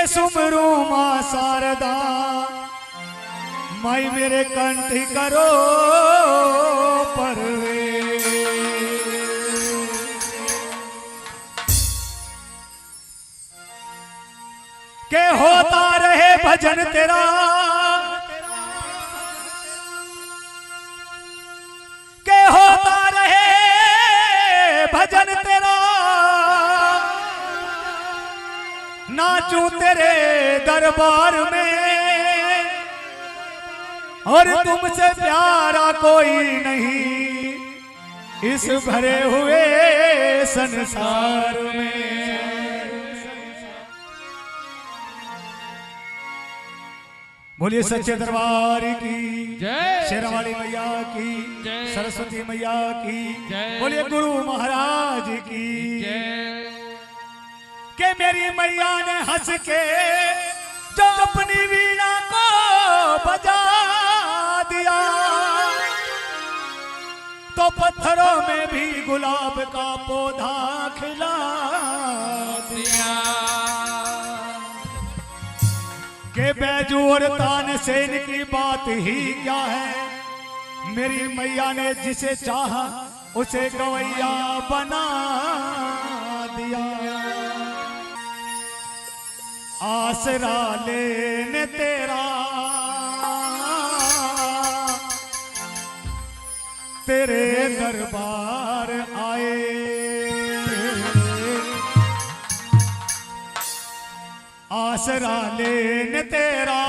सुमरू मां शारदा माई मेरे कंठी करो परवे। के होता रहे भजन तेरा, के होता रहे भजन तेरा, नाचूं तेरे दरबार में, और तुमसे प्यारा कोई नहीं इस भरे हुए संसार में। बोलिए सच्चे दरबार की जय, शेरावाली मैया की जय, सरस्वती मैया की जय, बोलिए गुरु महाराज की जय। के मेरी मैया ने हंस के जो अपनी वीणा को बजा दिया, तो पत्थरों में भी गुलाब का पौधा खिला दिया। के बैजू और तानसेन की बात ही क्या है, मेरी मैया ने जिसे चाहा उसे गवैया बना दिया। आसरा लेने तेरा तेरे दरबार आए, आसरा लेने तेरा